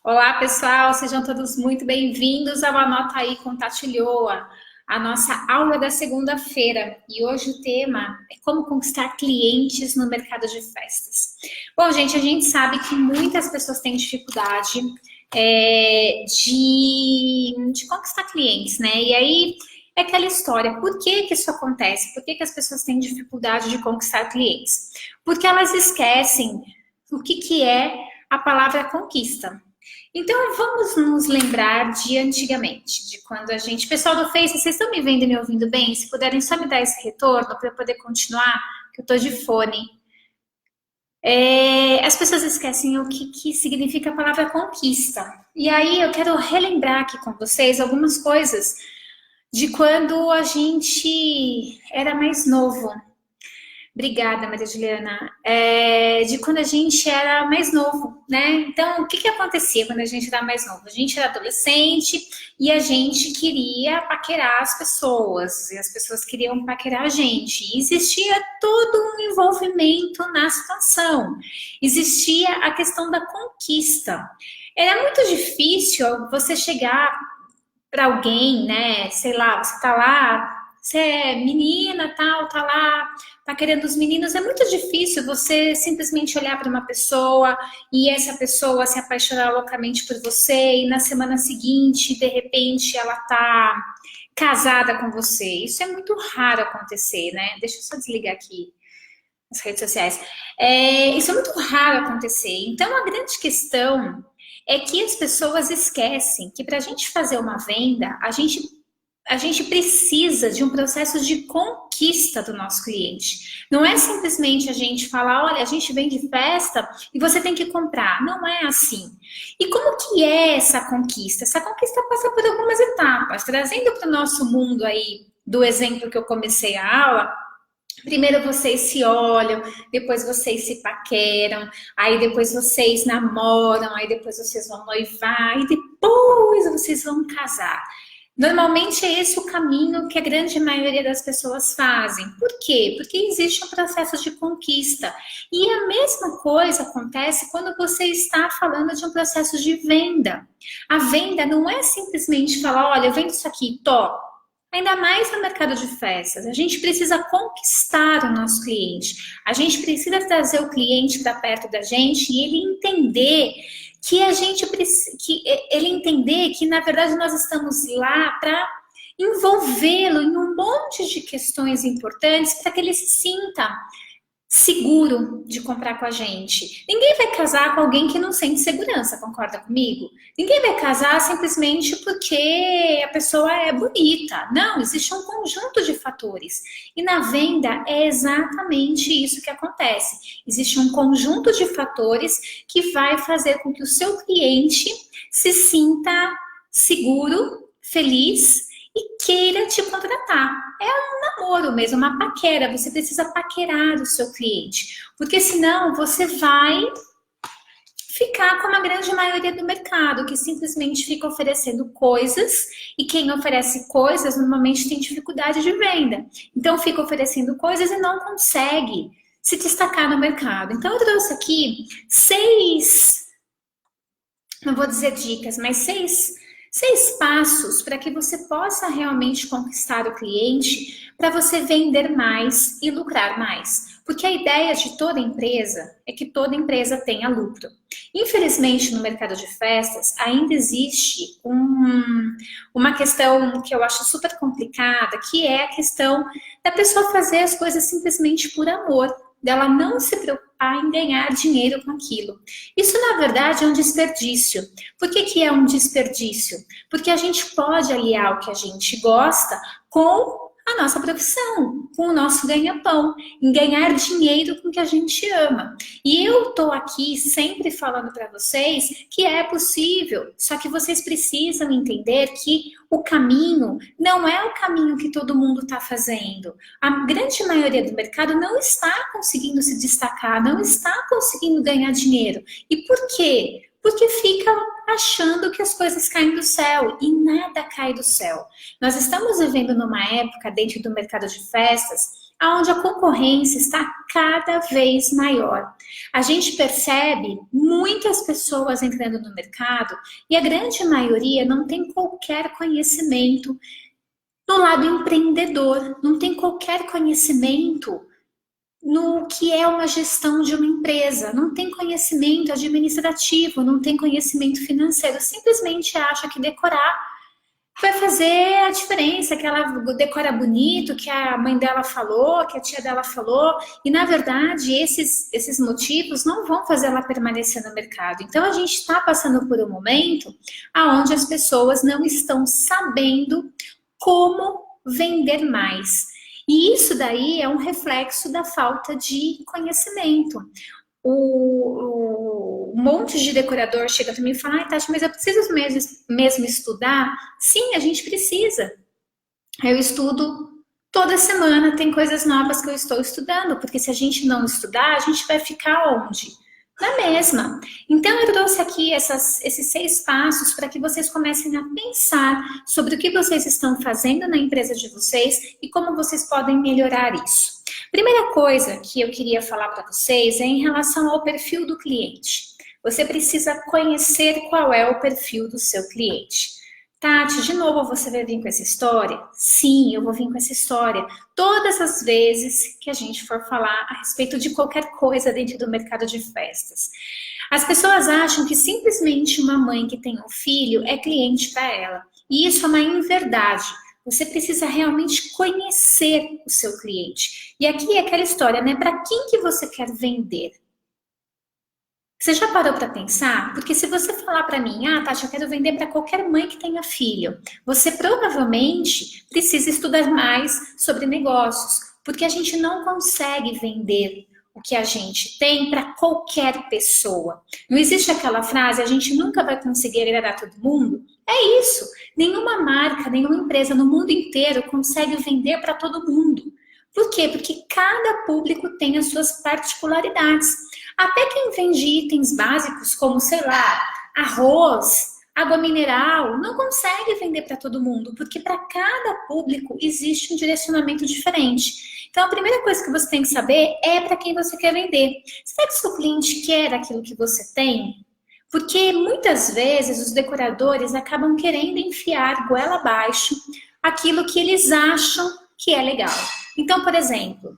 Olá, pessoal, sejam todos muito bem-vindos ao Anota Aí com Tati Lhoa, a nossa aula da segunda-feira. E hoje o tema é como conquistar clientes no mercado de festas. Bom, gente, a gente sabe que muitas pessoas têm dificuldade de conquistar clientes, né? E aí é aquela história, por que que isso acontece? Por que que as pessoas têm dificuldade de conquistar clientes? Porque elas esquecem o que que é a palavra conquista. Então, vamos nos lembrar de antigamente, de quando a gente... Pessoal do Face, vocês estão me vendo e me ouvindo bem? Se puderem só me dar esse retorno para eu poder continuar, que eu estou de fone. As pessoas esquecem o que significa a palavra conquista. E aí eu quero relembrar aqui com vocês algumas coisas de quando a gente era mais novo. Obrigada, Maria Juliana. De quando a gente era mais novo, né? Então, o que acontecia quando a gente era mais novo? A gente era adolescente e a gente queria paquerar as pessoas, e as pessoas queriam paquerar a gente. E existia todo um envolvimento na situação. Existia a questão da conquista. Era muito difícil você chegar para alguém, né? Sei lá, você tá lá, você é menina, tal, tá lá, tá querendo os meninos. É muito difícil você simplesmente olhar para uma pessoa e essa pessoa se apaixonar loucamente por você e na semana seguinte, de repente, ela tá casada com você. Isso é muito raro acontecer, né? Deixa eu só desligar aqui as redes sociais. Isso é muito raro acontecer. Então, a grande questão é que as pessoas esquecem que para a gente fazer uma venda, a gente precisa de um processo de conquista do nosso cliente. Não é simplesmente a gente falar, olha, a gente vende festa e você tem que comprar. Não é assim. E como que é essa conquista? Essa conquista passa por algumas etapas. Trazendo para o nosso mundo aí, do exemplo que eu comecei a aula, primeiro vocês se olham, depois vocês se paqueram, aí depois vocês namoram, aí depois vocês vão noivar, e depois vocês vão casar. Normalmente é esse o caminho que a grande maioria das pessoas fazem. Por quê? Porque existe um processo de conquista. E a mesma coisa acontece quando você está falando de um processo de venda. A venda não é simplesmente falar, olha, eu vendo isso aqui, tô. Ainda mais no mercado de festas, a gente precisa conquistar o nosso cliente. A gente precisa trazer o cliente para perto da gente e ele entender que ele entender que na verdade nós estamos lá para envolvê-lo em um monte de questões importantes para que ele se sinta seguro de comprar com a gente. Ninguém vai casar com alguém que não sente segurança, concorda comigo? Ninguém vai casar simplesmente porque a pessoa é bonita. Não, existe um conjunto de fatores. E na venda é exatamente isso que acontece. Existe um conjunto de fatores que vai fazer com que o seu cliente se sinta seguro, feliz e queira te contratar. É um namoro mesmo, uma paquera. Você precisa paquerar o seu cliente, porque senão você vai ficar como a grande maioria do mercado, que simplesmente fica oferecendo coisas, e quem oferece coisas normalmente tem dificuldade de venda. Então fica oferecendo coisas e não consegue se destacar no mercado. Então eu trouxe aqui não vou dizer dicas, mas seis passos para que você possa realmente conquistar o cliente, para você vender mais e lucrar mais. Porque a ideia de toda empresa é que toda empresa tenha lucro. Infelizmente, no mercado de festas, ainda existe uma questão que eu acho super complicada, que é a questão da pessoa fazer as coisas simplesmente por amor, dela não se preocupar em ganhar dinheiro com aquilo. Isso, na verdade, é um desperdício. Por que é um desperdício? Porque a gente pode aliar o que a gente gosta com a nossa profissão, com o nosso ganha-pão, em ganhar dinheiro com o que a gente ama. E eu tô aqui sempre falando para vocês que é possível, só que vocês precisam entender que o caminho não é o caminho que todo mundo está fazendo. A grande maioria do mercado não está conseguindo se destacar, não está conseguindo ganhar dinheiro. E por quê? Porque fica achando que as coisas caem do céu e nada cai do céu. Nós estamos vivendo numa época dentro do mercado de festas onde a concorrência está cada vez maior. A gente percebe muitas pessoas entrando no mercado e a grande maioria não tem qualquer conhecimento no lado empreendedor, não tem qualquer conhecimento no que é uma gestão de uma empresa, não tem conhecimento administrativo, não tem conhecimento financeiro, simplesmente acha que decorar vai fazer a diferença, que ela decora bonito, que a mãe dela falou, que a tia dela falou, e na verdade esses motivos não vão fazer ela permanecer no mercado. Então a gente está passando por um momento onde as pessoas não estão sabendo como vender mais. E isso daí é um reflexo da falta de conhecimento. Um monte de decorador chega para mim e fala: ai, Tati, mas eu preciso mesmo estudar? Sim, a gente precisa. Eu estudo toda semana, tem coisas novas que eu estou estudando, porque se a gente não estudar, a gente vai ficar onde? Na mesma. Então, eu trouxe aqui esses 6 passos para que vocês comecem a pensar sobre o que vocês estão fazendo na empresa de vocês e como vocês podem melhorar isso. Primeira coisa que eu queria falar para vocês é em relação ao perfil do cliente. Você precisa conhecer qual é o perfil do seu cliente. Tati, de novo você vai vir com essa história? Sim, eu vou vir com essa história. Todas as vezes que a gente for falar a respeito de qualquer coisa dentro do mercado de festas. As pessoas acham que simplesmente uma mãe que tem um filho é cliente para ela. E isso é uma inverdade. Você precisa realmente conhecer o seu cliente. E aqui é aquela história, né? Para quem que você quer vender? Você já parou para pensar? Porque se você falar para mim, Tati, eu quero vender para qualquer mãe que tenha filho, você provavelmente precisa estudar mais sobre negócios, porque a gente não consegue vender o que a gente tem para qualquer pessoa. Não existe aquela frase, a gente nunca vai conseguir agradar todo mundo? É isso. Nenhuma marca, nenhuma empresa no mundo inteiro consegue vender para todo mundo. Por quê? Porque cada público tem as suas particularidades. Até quem vende itens básicos como, sei lá, arroz, água mineral, não consegue vender para todo mundo, porque para cada público existe um direcionamento diferente. Então, a primeira coisa que você tem que saber é para quem você quer vender. Será que o seu cliente quer aquilo que você tem? Porque muitas vezes os decoradores acabam querendo enfiar goela abaixo aquilo que eles acham que é legal. Então, por exemplo,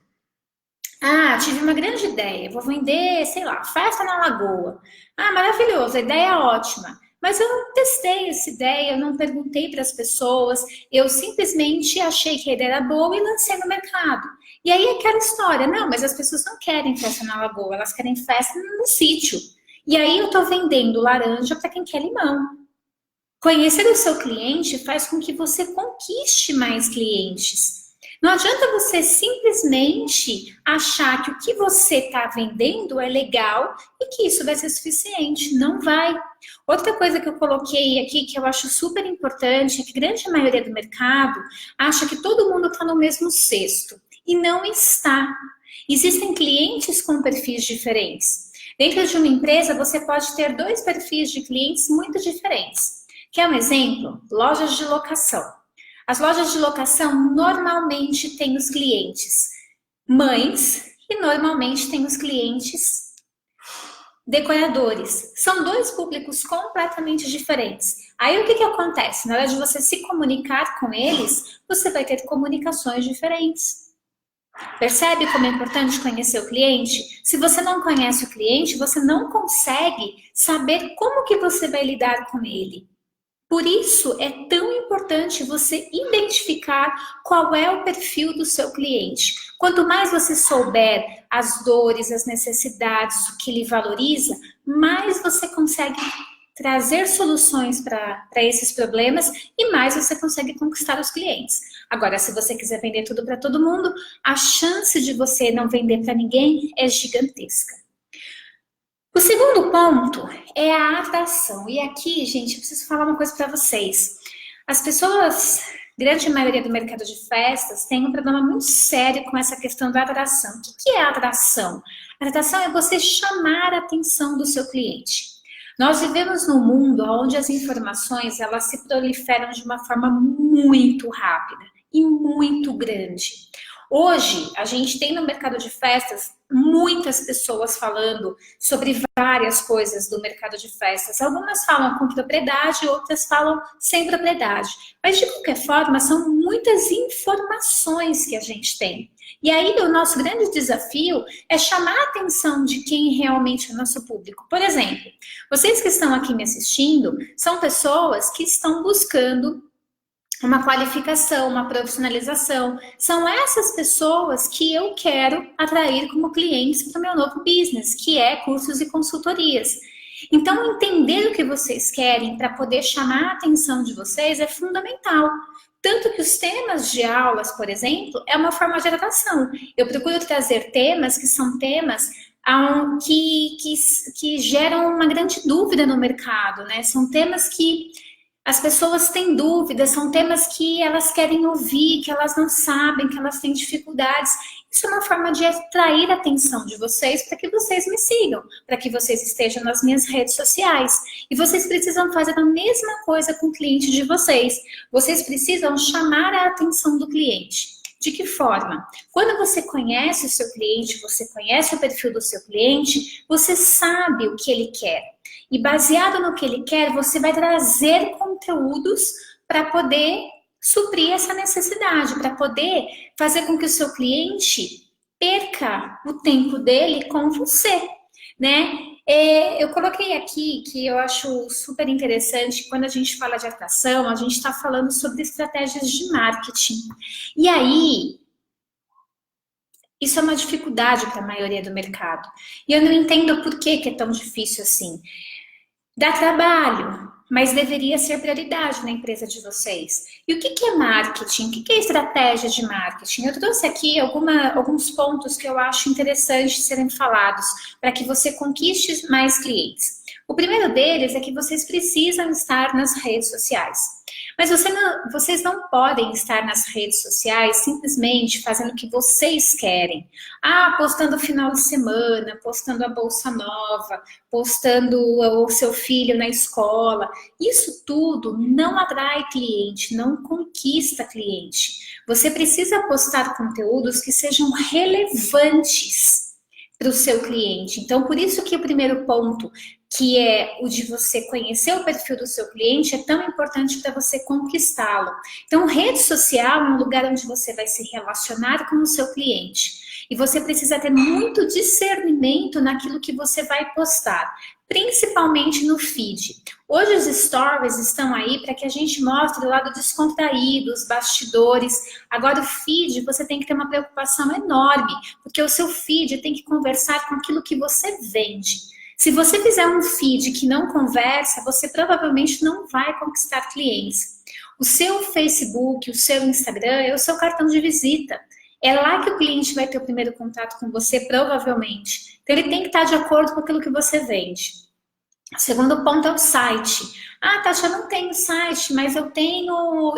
tive uma grande ideia, vou vender, sei lá, festa na lagoa. Maravilhoso, a ideia é ótima. Mas eu não testei essa ideia, eu não perguntei para as pessoas, eu simplesmente achei que a ideia era boa e lancei no mercado. E aí aquela história, não, mas as pessoas não querem festa na lagoa, elas querem festa no sítio. E aí eu estou vendendo laranja para quem quer limão. Conhecer o seu cliente faz com que você conquiste mais clientes. Não adianta você simplesmente achar que o que você está vendendo é legal e que isso vai ser suficiente. Não vai. Outra coisa que eu coloquei aqui que eu acho super importante é que a grande maioria do mercado acha que todo mundo está no mesmo cesto. E não está. Existem clientes com perfis diferentes. Dentro de uma empresa, você pode ter 2 perfis de clientes muito diferentes. Quer um exemplo? Lojas de locação. As lojas de locação normalmente têm os clientes mães e normalmente têm os clientes decoradores. São 2 públicos completamente diferentes. Aí o que acontece? Na hora de você se comunicar com eles, você vai ter comunicações diferentes. Percebe como é importante conhecer o cliente? Se você não conhece o cliente, você não consegue saber como que você vai lidar com ele. Por isso, é tão importante você identificar qual é o perfil do seu cliente. Quanto mais você souber as dores, as necessidades, o que ele valoriza, mais você consegue trazer soluções para esses problemas e mais você consegue conquistar os clientes. Agora, se você quiser vender tudo para todo mundo, a chance de você não vender para ninguém é gigantesca. O segundo ponto é a atração. E aqui, gente, eu preciso falar uma coisa para vocês. As pessoas, grande maioria do mercado de festas, tem um problema muito sério com essa questão da atração. O que é a atração? A atração é você chamar a atenção do seu cliente. Nós vivemos num mundo onde as informações elas se proliferam de uma forma muito rápida e muito grande. Hoje, a gente tem no mercado de festas muitas pessoas falando sobre várias coisas do mercado de festas. Algumas falam com propriedade, outras falam sem propriedade. Mas, de qualquer forma, são muitas informações que a gente tem. E aí, o nosso grande desafio é chamar a atenção de quem realmente é o nosso público. Por exemplo, vocês que estão aqui me assistindo são pessoas que estão buscando uma qualificação, uma profissionalização. São essas pessoas que eu quero atrair como clientes para o meu novo business, que é cursos e consultorias. Então, entender o que vocês querem para poder chamar a atenção de vocês é fundamental. Tanto que os temas de aulas, por exemplo, é uma forma de atração. Eu procuro trazer temas que são temas que geram uma grande dúvida no mercado, né? São temas que as pessoas têm dúvidas, são temas que elas querem ouvir, que elas não sabem, que elas têm dificuldades. Isso é uma forma de atrair a atenção de vocês para que vocês me sigam, para que vocês estejam nas minhas redes sociais. E vocês precisam fazer a mesma coisa com o cliente de vocês. Vocês precisam chamar a atenção do cliente. De que forma? Quando você conhece o seu cliente, você conhece o perfil do seu cliente, você sabe o que ele quer. E baseado no que ele quer, você vai trazer conteúdos para poder suprir essa necessidade, para poder fazer com que o seu cliente perca o tempo dele com você, né? Eu coloquei aqui que eu acho super interessante, quando a gente fala de atração, a gente está falando sobre estratégias de marketing. E aí, isso é uma dificuldade para a maioria do mercado. E eu não entendo por que é tão difícil assim. Dá trabalho, mas deveria ser prioridade na empresa de vocês. E o que é marketing? O que é estratégia de marketing? Eu trouxe aqui alguns pontos que eu acho interessantes serem falados para que você conquiste mais clientes. O primeiro deles é que vocês precisam estar nas redes sociais. Mas vocês não podem estar nas redes sociais simplesmente fazendo o que vocês querem. Postando o final de semana, postando a bolsa nova, postando o seu filho na escola. Isso tudo não atrai cliente, não conquista cliente. Você precisa postar conteúdos que sejam relevantes para o seu cliente. Então, por isso que o primeiro ponto, que é o de você conhecer o perfil do seu cliente, é tão importante para você conquistá-lo. Então, rede social é um lugar onde você vai se relacionar com o seu cliente. E você precisa ter muito discernimento naquilo que você vai postar, principalmente no feed. Hoje os stories estão aí para que a gente mostre o lado descontraído, os bastidores. Agora o feed, você tem que ter uma preocupação enorme, porque o seu feed tem que conversar com aquilo que você vende. Se você fizer um feed que não conversa, você provavelmente não vai conquistar clientes. O seu Facebook, o seu Instagram é o seu cartão de visita. É lá que o cliente vai ter o primeiro contato com você, provavelmente. Então, ele tem que estar de acordo com aquilo que você vende. O segundo ponto é o site. Tasha, eu não tenho site, mas eu tenho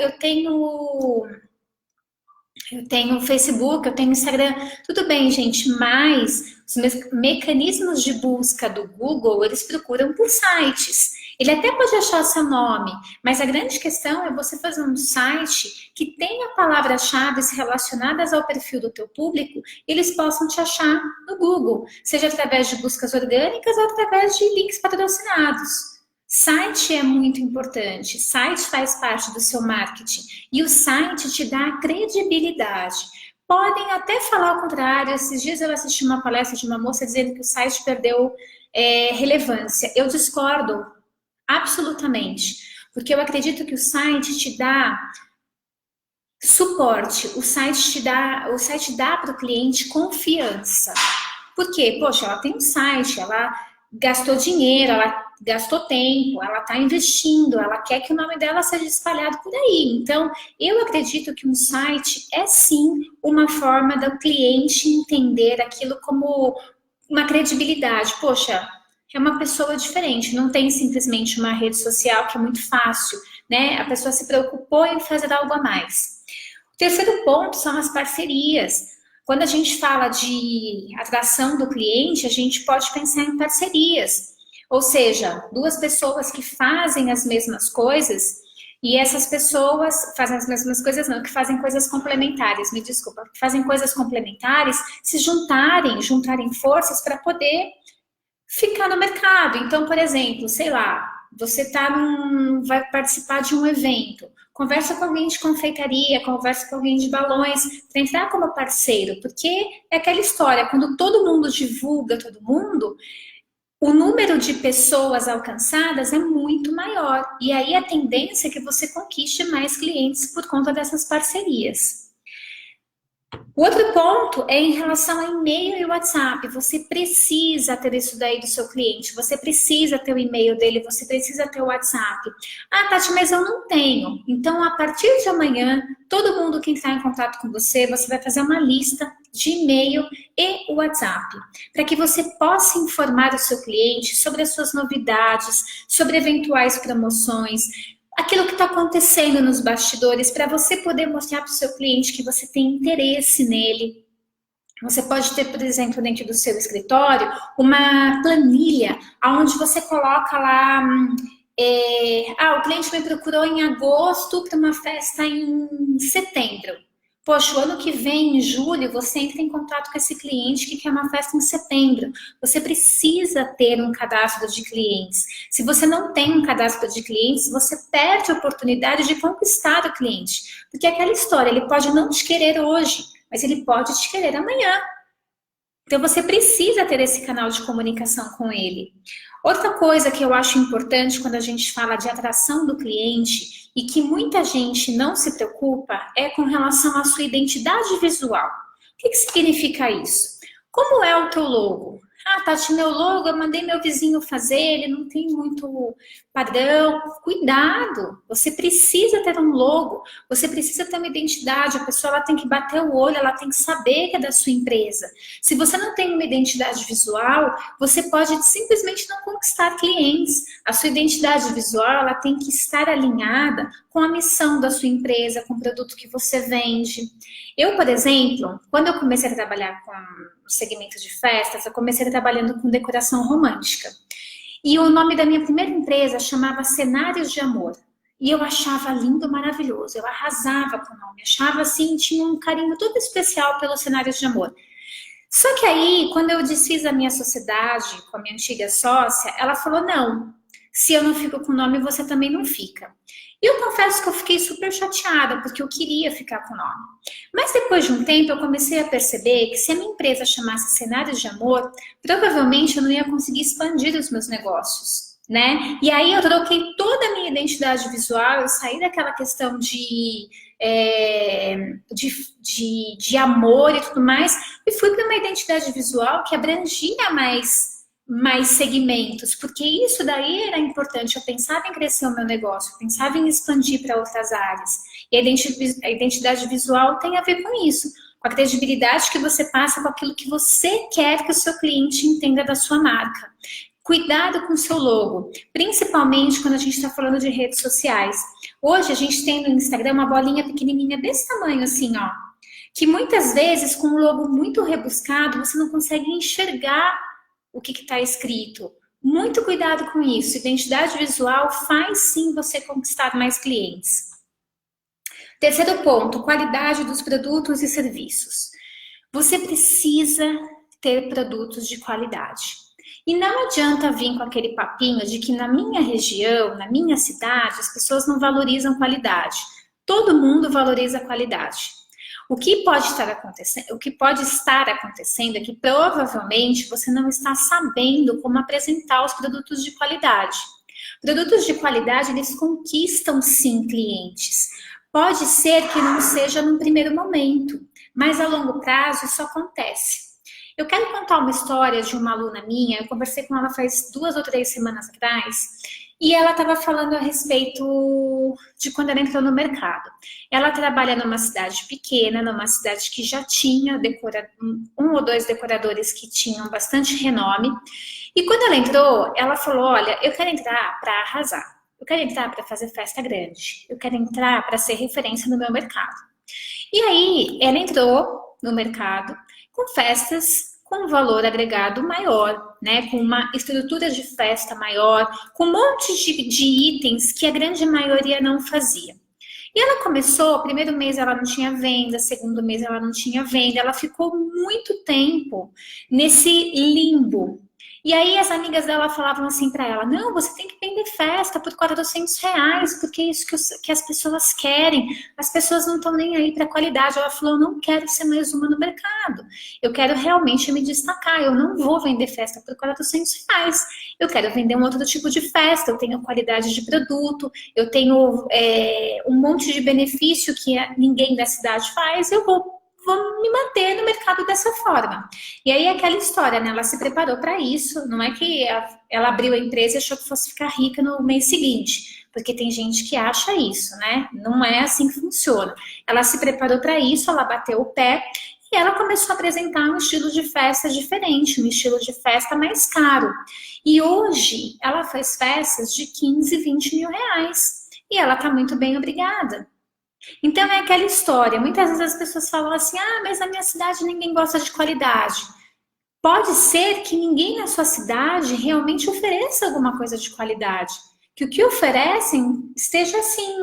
Facebook, eu tenho Instagram. Tudo bem, gente, mas os mecanismos de busca do Google, eles procuram por sites. Ele até pode achar seu nome, mas a grande questão é você fazer um site que tenha palavras-chave relacionadas ao perfil do teu público, e eles possam te achar no Google, seja através de buscas orgânicas ou através de links patrocinados. Site é muito importante, site faz parte do seu marketing e o site te dá credibilidade. Podem até falar o contrário. Esses dias eu assisti uma palestra de uma moça dizendo que o site perdeu relevância. Eu discordo absolutamente, porque eu acredito que o site te dá suporte, o site dá para o cliente confiança. Por quê? Poxa, ela tem um site, ela gastou dinheiro, ela gastou tempo, ela está investindo, ela quer que o nome dela seja espalhado por aí. Então, eu acredito que um site é sim uma forma do cliente entender aquilo como uma credibilidade. Poxa, é uma pessoa diferente, não tem simplesmente uma rede social que é muito fácil, né? A pessoa se preocupou em fazer algo a mais. O terceiro ponto são as parcerias. Quando a gente fala de atração do cliente, a gente pode pensar em parcerias. Ou seja, duas pessoas que fazem as mesmas coisas E essas pessoas fazem as mesmas coisas, não, que fazem coisas complementares, me desculpa, que fazem coisas complementares, se juntarem forças para poder ficar no mercado. Então, por exemplo, sei lá, você vai participar de um evento, conversa com alguém de confeitaria, conversa com alguém de balões, para entrar como parceiro, porque é aquela história, quando todo mundo divulga todo mundo, o número de pessoas alcançadas é muito maior. E aí a tendência é que você conquiste mais clientes por conta dessas parcerias. O outro ponto é em relação a e-mail e WhatsApp. Você precisa ter isso daí do seu cliente, você precisa ter o e-mail dele, você precisa ter o WhatsApp. Ah, Tati, mas eu não tenho. Então, a partir de amanhã, todo mundo que entrar em contato com você, você vai fazer uma lista de e-mail e WhatsApp, para que você possa informar o seu cliente sobre as suas novidades, sobre eventuais promoções, aquilo que está acontecendo nos bastidores, para você poder mostrar para o seu cliente que você tem interesse nele. Você pode ter, por exemplo, dentro do seu escritório, uma planilha onde você coloca lá, o cliente me procurou em agosto para uma festa em setembro. Poxa, o ano que vem, em julho, você entra em contato com esse cliente que quer uma festa em setembro. Você precisa ter um cadastro de clientes. Se você não tem um cadastro de clientes, você perde a oportunidade de conquistar o cliente. Porque é aquela história, ele pode não te querer hoje, mas ele pode te querer amanhã. Então você precisa ter esse canal de comunicação com ele. Outra coisa que eu acho importante quando a gente fala de atração do cliente e que muita gente não se preocupa é com relação à sua identidade visual. O que significa isso? Como é o teu logo? Ah, Tati, meu logo, eu mandei meu vizinho fazer, ele não tem muito padrão. Cuidado, você precisa ter um logo, você precisa ter uma identidade, a pessoa ela tem que bater o olho, ela tem que saber que é da sua empresa. Se você não tem uma identidade visual, você pode simplesmente não conquistar clientes. A sua identidade visual, ela tem que estar alinhada com a missão da sua empresa, com o produto que você vende. Eu, por exemplo, quando eu comecei a trabalhar com o segmento de festas, eu comecei trabalhando com decoração romântica. E o nome da minha primeira empresa chamava Cenários de Amor. E eu achava lindo, maravilhoso. Eu arrasava com o nome. Achava assim, tinha um carinho todo especial pelos Cenários de Amor. Só que aí, quando eu desfiz a minha sociedade com a minha antiga sócia, ela falou, não, se eu não fico com o nome, você também não fica. E eu confesso que eu fiquei super chateada, porque eu queria ficar com o nome. Mas depois de um tempo, eu comecei a perceber que se a minha empresa chamasse Cenários de Amor, provavelmente eu não ia conseguir expandir os meus negócios, né? E aí eu troquei toda a minha identidade visual, eu saí daquela questão de amor e tudo mais, e fui para uma identidade visual que abrangia mais segmentos, porque isso daí era importante. Eu pensava em crescer o meu negócio, eu pensava em expandir para outras áreas. E a identidade visual tem a ver com isso, com a credibilidade que você passa, com aquilo que você quer que o seu cliente entenda da sua marca. Cuidado com o seu logo, principalmente quando a gente está falando de redes sociais. Hoje a gente tem no Instagram uma bolinha pequenininha desse tamanho assim, ó, que muitas vezes com um logo muito rebuscado você não consegue enxergar o que está escrito. Muito cuidado com isso. Identidade visual faz sim você conquistar mais clientes. Terceiro ponto, qualidade dos produtos e serviços. Você precisa ter produtos de qualidade. E não adianta vir com aquele papinho de que na minha região, na minha cidade, as pessoas não valorizam qualidade. Todo mundo valoriza a qualidade. O que pode estar acontecendo é que provavelmente você não está sabendo como apresentar os produtos de qualidade. Produtos de qualidade, eles conquistam sim clientes. Pode ser que não seja num primeiro momento, mas a longo prazo isso acontece. Eu quero contar uma história de uma aluna minha, eu conversei com ela faz 2 ou 3 semanas atrás, e ela estava falando a respeito de quando ela entrou no mercado. Ela trabalha numa cidade pequena, numa cidade que já tinha 1 ou 2 decoradores que tinham bastante renome. E quando ela entrou, ela falou, olha, eu quero entrar para arrasar. Eu quero entrar para fazer festa grande. Eu quero entrar para ser referência no meu mercado. E aí, ela entrou no mercado com festas com um valor agregado maior, né? Com uma estrutura de festa maior, com um monte de itens que a grande maioria não fazia. E ela começou, primeiro mês ela não tinha venda, segundo mês ela não tinha venda, ela ficou muito tempo nesse limbo. E aí as amigas dela falavam assim para ela, não, você tem que vender festa por R$ 400, porque é isso que as pessoas querem, as pessoas não estão nem aí para qualidade. Ela falou, eu não quero ser mais uma no mercado, eu quero realmente me destacar, eu não vou vender festa por R$ 400, eu quero vender um outro tipo de festa, eu tenho qualidade de produto, eu tenho um monte de benefício que ninguém da cidade faz, eu vou me manter no mercado dessa forma. E aí aquela história, né? Ela se preparou para isso, não é que ela abriu a empresa e achou que fosse ficar rica no mês seguinte, porque tem gente que acha isso, né? Não é assim que funciona. Ela se preparou para isso, ela bateu o pé e ela começou a apresentar um estilo de festa diferente, um estilo de festa mais caro. E hoje ela faz festas de 15, 20 mil reais. E ela tá muito bem, obrigada. Então é aquela história, muitas vezes as pessoas falam assim, mas na minha cidade ninguém gosta de qualidade. Pode ser que ninguém na sua cidade realmente ofereça alguma coisa de qualidade. Que o que oferecem esteja assim,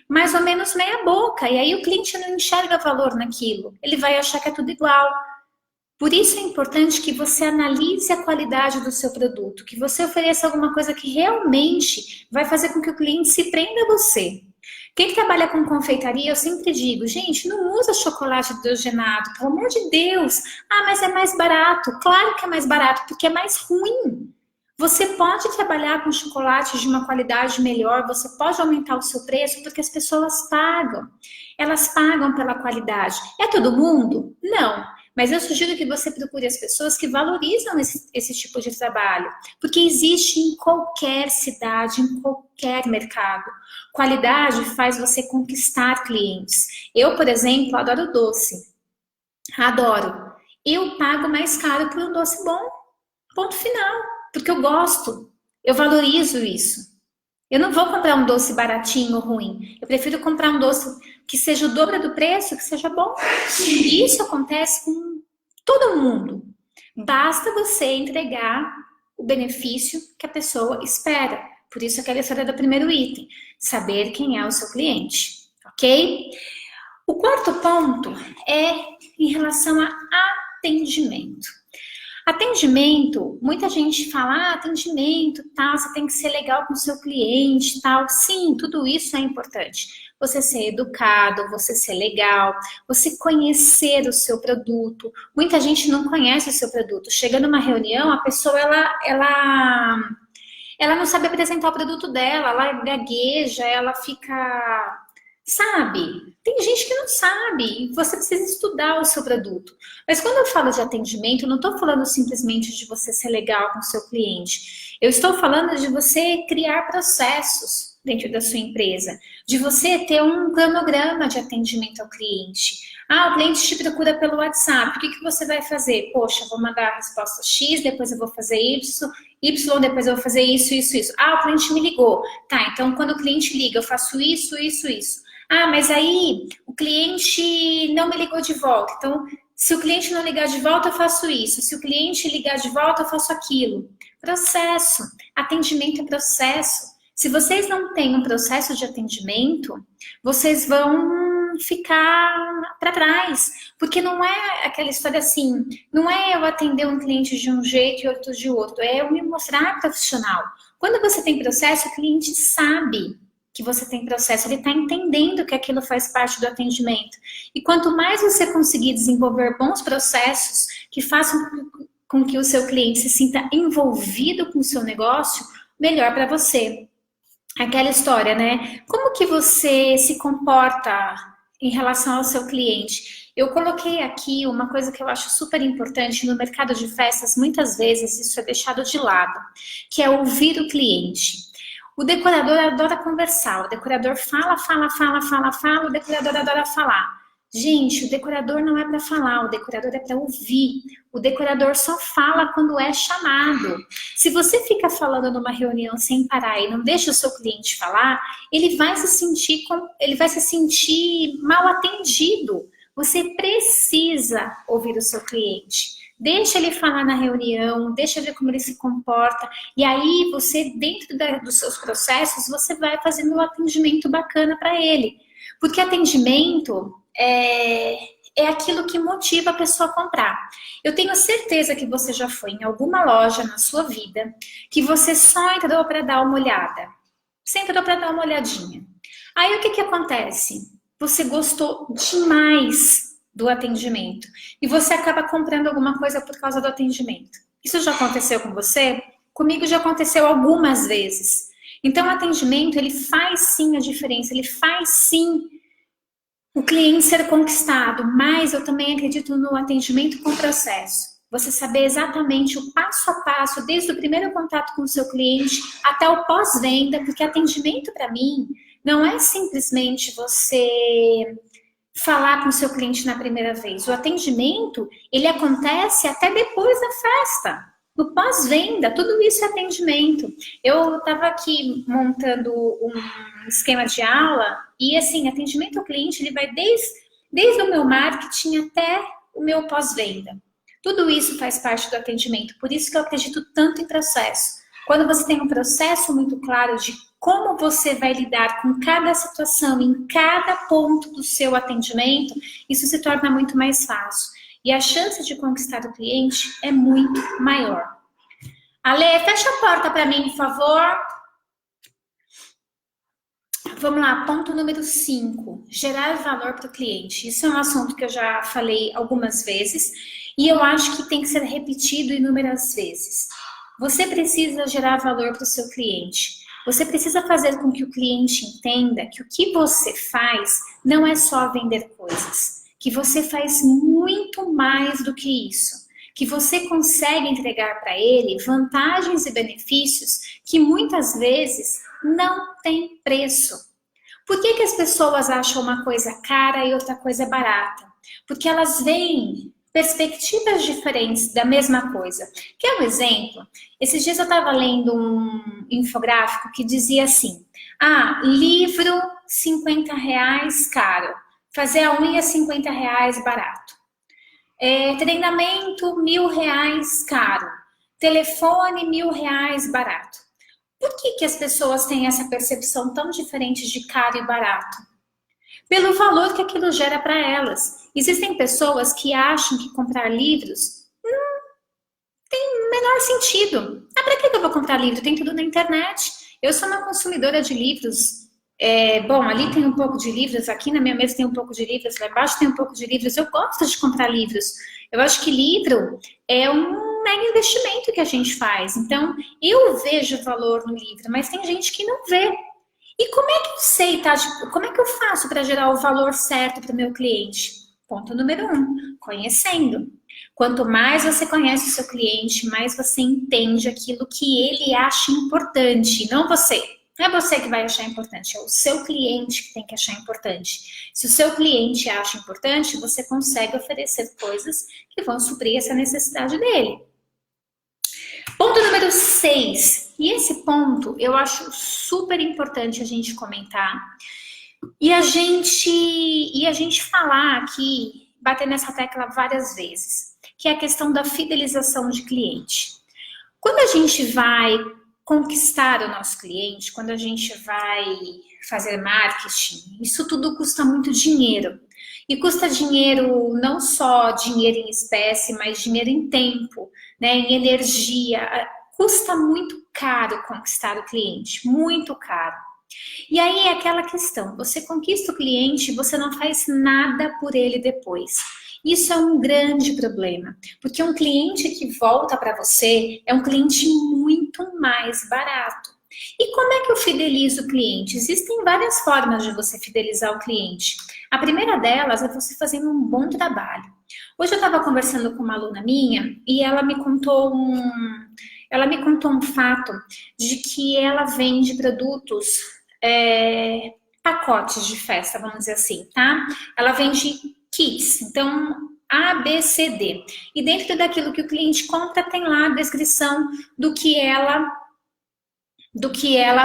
mais ou menos meia boca. E aí o cliente não enxerga valor naquilo. Ele vai achar que é tudo igual. Por isso é importante que você analise a qualidade do seu produto. Que você ofereça alguma coisa que realmente vai fazer com que o cliente se prenda a você. Quem trabalha com confeitaria, eu sempre digo, gente, não usa chocolate hidrogenado, pelo amor de Deus. Mas é mais barato. Claro que é mais barato, porque é mais ruim. Você pode trabalhar com chocolate de uma qualidade melhor, você pode aumentar o seu preço, porque as pessoas pagam. Elas pagam pela qualidade. É todo mundo? Não. Mas eu sugiro que você procure as pessoas que valorizam esse tipo de trabalho, porque existe em qualquer cidade, em qualquer mercado. Qualidade faz você conquistar clientes. Eu, por exemplo, adoro doce. Adoro. Eu pago mais caro por um doce bom. Ponto final. Porque eu gosto. Eu valorizo isso. Eu não vou comprar um doce baratinho ou ruim. Eu prefiro comprar um doce que seja o dobro do preço, que seja bom. E isso acontece com todo mundo. Basta você entregar o benefício que a pessoa espera. Por isso aquela história do primeiro item. Saber quem é o seu cliente. Ok? O quarto ponto é em relação a atendimento. Atendimento, muita gente fala, atendimento, tal, você tem que ser legal com o seu cliente, tal. Sim, tudo isso é importante. Você ser educado, você ser legal, você conhecer o seu produto. Muita gente não conhece o seu produto. Chega numa reunião, a pessoa, ela não sabe apresentar o produto dela, ela gagueja, ela fica... Sabe? Tem gente que não sabe, você precisa estudar o seu produto. Mas quando eu falo de atendimento, eu não estou falando simplesmente de você ser legal com o seu cliente. Eu estou falando de você criar processos dentro da sua empresa, de você ter um cronograma de atendimento ao cliente. O cliente te procura pelo WhatsApp, o que você vai fazer? Poxa, eu vou mandar a resposta X, depois eu vou fazer Y, depois eu vou fazer isso, isso, isso. O cliente me ligou. Tá, então quando o cliente liga, eu faço isso, isso, isso. Mas aí o cliente não me ligou de volta. Então, se o cliente não ligar de volta, eu faço isso. Se o cliente ligar de volta, eu faço aquilo. Processo. Atendimento é processo. Se vocês não têm um processo de atendimento, vocês vão ficar para trás. Porque não é aquela história assim, não é eu atender um cliente de um jeito e outro de outro. É eu me mostrar profissional. Quando você tem processo, o cliente sabe que você tem processo, ele está entendendo que aquilo faz parte do atendimento. E quanto mais você conseguir desenvolver bons processos que façam com que o seu cliente se sinta envolvido com o seu negócio, melhor para você. Aquela história, né? Como que você se comporta em relação ao seu cliente? Eu coloquei aqui uma coisa que eu acho super importante no mercado de festas, muitas vezes isso é deixado de lado, que é ouvir o cliente. O decorador adora conversar, o decorador fala, o decorador adora falar. Gente, o decorador não é para falar, o decorador é para ouvir. O decorador só fala quando é chamado. Se você fica falando numa reunião sem parar e não deixa o seu cliente falar, ele vai se sentir mal atendido. Você precisa ouvir o seu cliente. deixa ele falar na reunião, deixa ver como ele se comporta, e aí você, dentro dos seus processos, você vai fazendo um atendimento bacana para ele. Porque atendimento é aquilo que motiva a pessoa a comprar. Eu tenho certeza que você já foi em alguma loja na sua vida que você só entrou para dar uma olhada. Você entrou para dar uma olhadinha. Aí o que que acontece? Você gostou demais do atendimento e você acaba comprando alguma coisa por causa do atendimento. Isso já aconteceu com você? Comigo já aconteceu algumas vezes. Então o atendimento, ele faz sim a diferença, ele faz sim o cliente ser conquistado, mas eu também acredito no atendimento com processo. Você saber exatamente o passo a passo, desde o primeiro contato com o seu cliente até o pós-venda, porque atendimento para mim não é simplesmente você falar com o seu cliente na primeira vez. O atendimento, ele acontece até depois da festa. No pós-venda, tudo isso é atendimento. Eu estava aqui montando um esquema de aula e, assim, atendimento ao cliente, ele vai desde o meu marketing até o meu pós-venda. Tudo isso faz parte do atendimento. Por isso que eu acredito tanto em processo. Quando você tem um processo muito claro de como você vai lidar com cada situação, em cada ponto do seu atendimento, isso se torna muito mais fácil. E a chance de conquistar o cliente é muito maior. Ale, fecha a porta para mim, por favor. Vamos lá, ponto número 5. Gerar valor para o cliente. Isso é um assunto que eu já falei algumas vezes e eu acho que tem que ser repetido inúmeras vezes. Você precisa gerar valor para o seu cliente. Você precisa fazer com que o cliente entenda que o que você faz não é só vender coisas, que você faz muito mais do que isso, que você consegue entregar para ele vantagens e benefícios que muitas vezes não tem preço. Por que as pessoas acham uma coisa cara e outra coisa barata? Porque elas veem perspectivas diferentes da mesma coisa. Quer um exemplo? Esses dias eu estava lendo um infográfico que dizia assim: livro R$50 caro, fazer a unha R$50 barato, treinamento R$1.000 caro, telefone R$1.000 barato. Por que as pessoas têm essa percepção tão diferente de caro e barato? Pelo valor que aquilo gera para elas. Existem pessoas que acham que comprar livros tem o menor sentido. Para que eu vou comprar livro? Tem tudo na internet. Eu sou uma consumidora de livros. Bom, ali tem um pouco de livros, aqui na minha mesa tem um pouco de livros, lá embaixo tem um pouco de livros. Eu gosto de comprar livros. Eu acho que livro é um mega investimento que a gente faz. Então, eu vejo valor no livro, mas tem gente que não vê. E como é que eu sei, tá? Como é que eu faço para gerar o valor certo para o meu cliente? Ponto número 1, conhecendo. Quanto mais você conhece o seu cliente, mais você entende aquilo que ele acha importante, não você. Não é você que vai achar importante, é o seu cliente que tem que achar importante. Se o seu cliente acha importante, você consegue oferecer coisas que vão suprir essa necessidade dele. Ponto número 6. E esse ponto eu acho super importante a gente comentar. E a gente falar aqui, bater nessa tecla várias vezes, que é a questão da fidelização de cliente. Quando a gente vai conquistar o nosso cliente, quando a gente vai fazer marketing, isso tudo custa muito dinheiro. E custa dinheiro, não só dinheiro em espécie, mas dinheiro em tempo, né, em energia. Custa muito caro conquistar o cliente, muito caro. E aí é aquela questão, você conquista o cliente, você não faz nada por ele depois. Isso é um grande problema, porque um cliente que volta para você é um cliente muito mais barato. E como é que eu fidelizo o cliente? Existem várias formas de você fidelizar o cliente. A primeira delas é você fazendo um bom trabalho. Hoje eu estava conversando com uma aluna minha e ela me contou um fato de que ela vende produtos, pacotes de festa, vamos dizer assim, tá? Ela vende kits, então A, B, C, D. E dentro daquilo que o cliente compra tem lá a descrição do que ela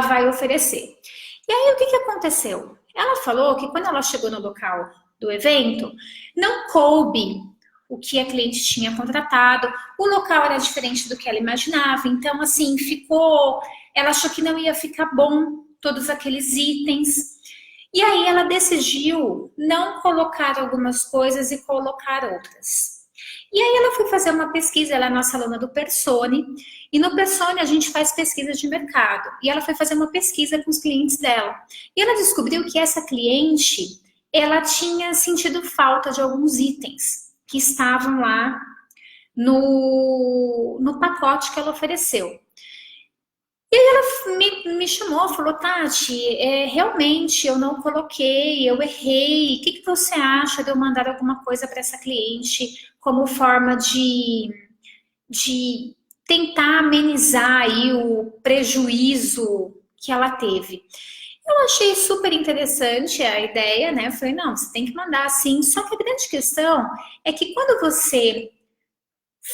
vai oferecer. E aí o que aconteceu? Ela falou que quando ela chegou no local do evento, não coube o que a cliente tinha contratado, o local era diferente do que ela imaginava, então assim, ela achou que não ia ficar bom todos aqueles itens. E aí ela decidiu não colocar algumas coisas e colocar outras. E aí ela foi fazer uma pesquisa, ela é nossa aluna do Persone, e no Persone a gente faz pesquisa de mercado. E ela foi fazer uma pesquisa com os clientes dela. E ela descobriu que essa cliente, ela tinha sentido falta de alguns itens que estavam lá no pacote que ela ofereceu. E aí ela me chamou, falou, Tati, realmente eu não coloquei, eu errei. O que você acha de eu mandar alguma coisa para essa cliente como forma de tentar amenizar aí o prejuízo que ela teve? Eu achei super interessante a ideia, né? Eu falei, não, você tem que mandar assim. Só que a grande questão é que quando você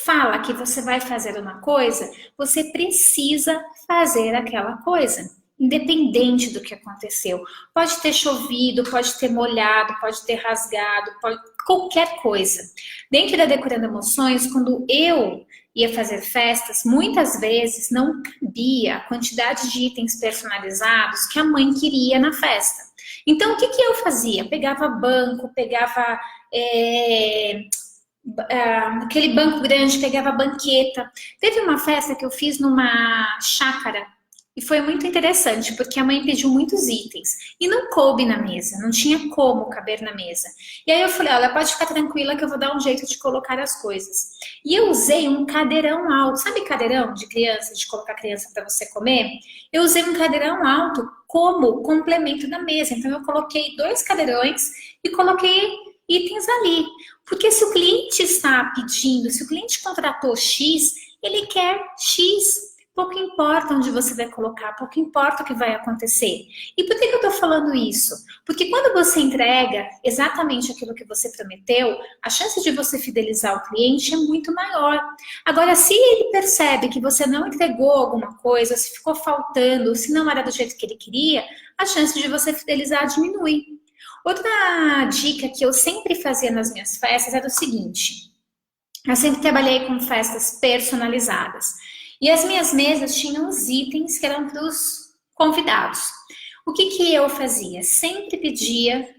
fala que você vai fazer uma coisa, você precisa fazer aquela coisa, independente do que aconteceu. Pode ter chovido, pode ter molhado, pode ter rasgado, qualquer coisa. Dentro da Decorando Emoções, quando eu ia fazer festas, muitas vezes não cabia a quantidade de itens personalizados que a mãe queria na festa. Então, o que eu fazia? Pegava banco, pegava aquele banco grande, pegava a banqueta. Teve uma festa que eu fiz numa chácara e foi muito interessante, porque a mãe pediu muitos itens e não coube na mesa, não tinha como caber na mesa. E aí eu falei, olha, pode ficar tranquila que eu vou dar um jeito de colocar as coisas. E eu usei um cadeirão alto, sabe cadeirão de criança, de colocar criança para você comer? Eu usei um cadeirão alto como complemento da mesa. Então eu coloquei 2 cadeirões e coloquei itens ali. Porque se o cliente está pedindo, se o cliente contratou X, ele quer X. Pouco importa onde você vai colocar, pouco importa o que vai acontecer. E por que eu estou falando isso? Porque quando você entrega exatamente aquilo que você prometeu, a chance de você fidelizar o cliente é muito maior. Agora, se ele percebe que você não entregou alguma coisa, se ficou faltando, se não era do jeito que ele queria, a chance de você fidelizar diminui. Outra dica que eu sempre fazia nas minhas festas era o seguinte: eu sempre trabalhei com festas personalizadas e as minhas mesas tinham os itens que eram para os convidados. O que eu fazia? Sempre pedia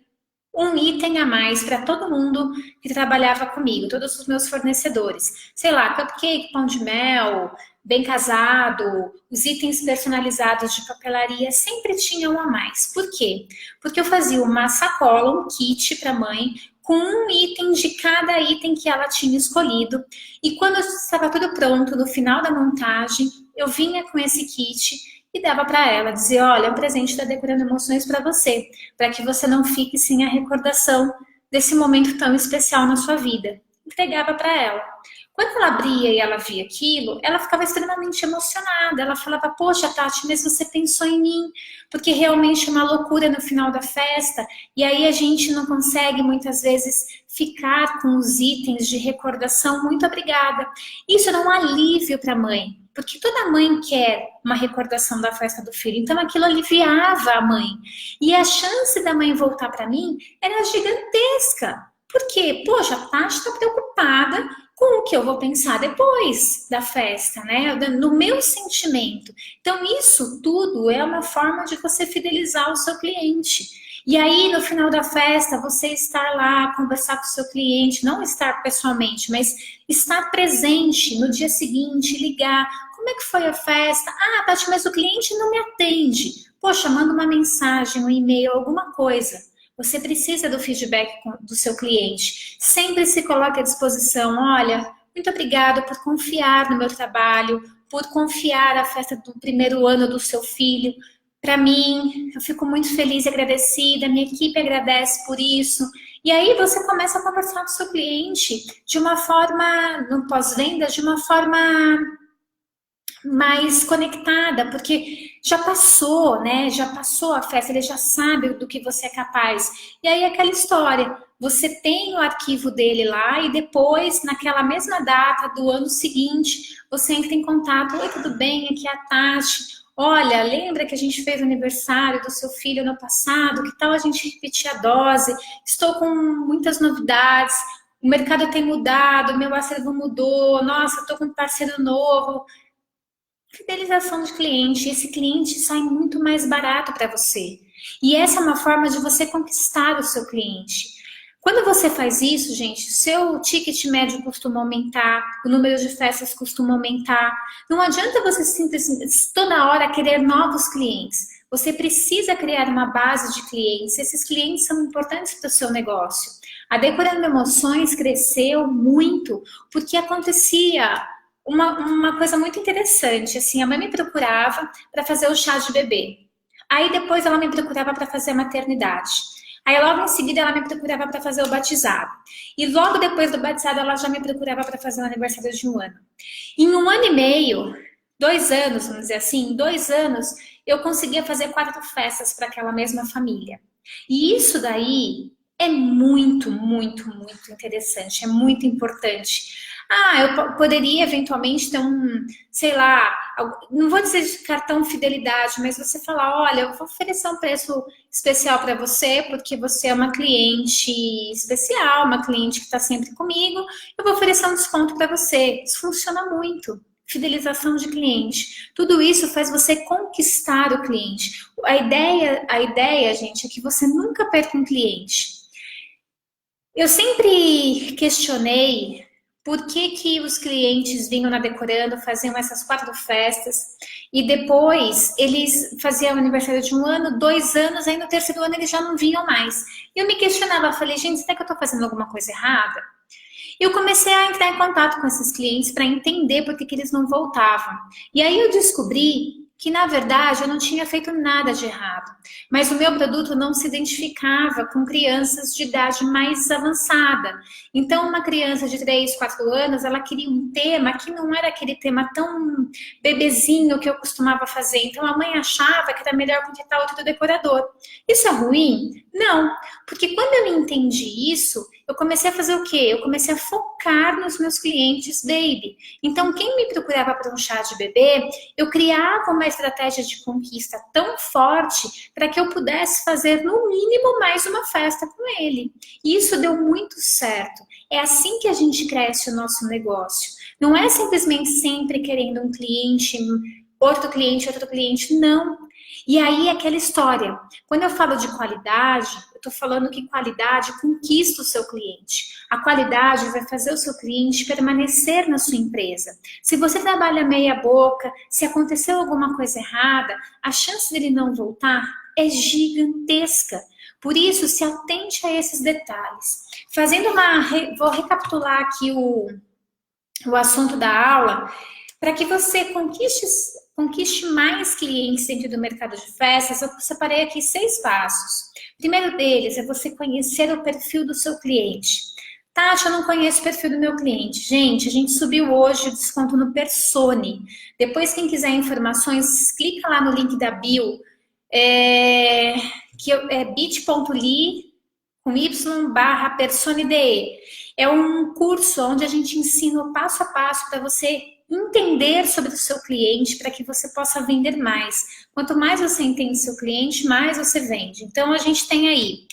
um item a mais para todo mundo que trabalhava comigo, todos os meus fornecedores. Sei lá, cupcake, pão de mel, bem casado, os itens personalizados de papelaria sempre tinham um a mais. Por quê? Porque eu fazia uma sacola, um kit para a mãe, com um item de cada item que ela tinha escolhido. E quando estava tudo pronto, no final da montagem, eu vinha com esse kit e dava para ela, dizer, olha, é um presente da Decorando Emoções para você, para que você não fique sem a recordação desse momento tão especial na sua vida. Entregava para ela. Quando ela abria e ela via aquilo, ela ficava extremamente emocionada. Ela falava, poxa, Tati, mas você pensou em mim, porque realmente é uma loucura no final da festa, e aí a gente não consegue muitas vezes ficar com os itens de recordação. Muito obrigada. Isso era um alívio para a mãe, porque toda mãe quer uma recordação da festa do filho, então aquilo aliviava a mãe. E a chance da mãe voltar para mim era gigantesca. Por quê? Poxa, a Tati está preocupada com o que eu vou pensar depois da festa, né? No meu sentimento. Então, isso tudo é uma forma de você fidelizar o seu cliente. E aí, no final da festa, você estar lá, conversar com o seu cliente, não estar pessoalmente, mas estar presente no dia seguinte, ligar. Como é que foi a festa? Ah, Tati, mas o cliente não me atende. Poxa, manda uma mensagem, um e-mail, alguma coisa. Você precisa do feedback do seu cliente. Sempre se coloque à disposição. Olha, muito obrigado por confiar no meu trabalho, por confiar a festa do primeiro ano do seu filho. Para mim, eu fico muito feliz e agradecida, minha equipe agradece por isso. E aí você começa a conversar com o seu cliente de uma forma, no pós-venda, de uma forma mais conectada, porque já passou, né? Já passou a festa, ele já sabe do que você é capaz. E aí aquela história, você tem o arquivo dele lá e depois, naquela mesma data do ano seguinte, você entra em contato. Oi, tudo bem? Aqui é a Tati. Olha, lembra que a gente fez o aniversário do seu filho no passado? Que tal a gente repetir a dose? Estou com muitas novidades. o mercado tem mudado, meu acervo mudou, nossa, eu tô com um parceiro novo. Fidelização de cliente, esse cliente sai muito mais barato para você. E essa é uma forma de você conquistar o seu cliente. Quando você faz isso, gente, seu ticket médio costuma aumentar, o número de festas costuma aumentar. Não adianta você simplesmente toda hora querer novos clientes. Você precisa criar uma base de clientes. Esses clientes são importantes para o seu negócio. A Decorando Emoções cresceu muito porque acontecia uma coisa muito interessante. Assim, a mãe me procurava para fazer o chá de bebê. Aí depois ela me procurava para fazer a maternidade. Aí logo em seguida ela me procurava para fazer o batizado. E logo depois do batizado ela já me procurava para fazer o aniversário de 1 ano. Em 1 ano e meio, 2 anos, vamos dizer assim, em 2 anos, eu conseguia fazer 4 festas para aquela mesma família. E isso daí é muito, muito, muito interessante, é muito importante. Eu poderia eventualmente ter sei lá, não vou dizer de cartão fidelidade, mas você falar, olha, eu vou oferecer um preço especial para você, porque você é uma cliente especial, uma cliente que está sempre comigo, eu vou oferecer um desconto para você. Isso funciona muito. Fidelização de cliente. Tudo isso faz você conquistar o cliente. A ideia, gente, é que você nunca perca um cliente. Eu sempre questionei por que os clientes vinham na Decorando, faziam essas 4 festas e depois eles faziam o aniversário de 1 ano, 2 anos, aí no 3º ano eles já não vinham mais. E eu me questionava, falei, gente, será que eu estou fazendo alguma coisa errada? Eu comecei a entrar em contato com esses clientes para entender por que eles não voltavam. E aí eu descobri que, na verdade, eu não tinha feito nada de errado. Mas o meu produto não se identificava com crianças de idade mais avançada. Então, uma criança de 3, 4 anos, ela queria um tema que não era aquele tema tão bebezinho que eu costumava fazer. Então, a mãe achava que era melhor contratar outro decorador. Isso é ruim? Não. Porque quando eu entendi isso, eu comecei a fazer o quê? Eu comecei a focar nos meus clientes baby. Então, quem me procurava para um chá de bebê, eu criava uma estratégia de conquista tão forte para que eu pudesse fazer, no mínimo, mais uma festa com ele. E isso deu muito certo. É assim que a gente cresce o nosso negócio. Não é simplesmente sempre querendo um cliente, outro cliente, não. E aí, aquela história. Quando eu falo de qualidade, eu estou falando que qualidade conquista o seu cliente. A qualidade vai fazer o seu cliente permanecer na sua empresa. Se você trabalha meia boca, se aconteceu alguma coisa errada, a chance dele não voltar é gigantesca. Por isso, se atente a esses detalhes. Vou recapitular aqui o assunto da aula, para que você conquiste mais clientes dentro do mercado de festas. Eu separei aqui 6 passos. O primeiro deles é você conhecer o perfil do seu cliente. Tati, eu não conheço o perfil do meu cliente. Gente, a gente subiu hoje o desconto no Persone. Depois, quem quiser informações, clica lá no link da bio, que é bit.ly com y/PersoneDE. É um curso onde a gente ensina o passo a passo para você entender sobre o seu cliente, para que você possa vender mais. Quanto mais você entende seu cliente, mais você vende. Então, a gente tem aí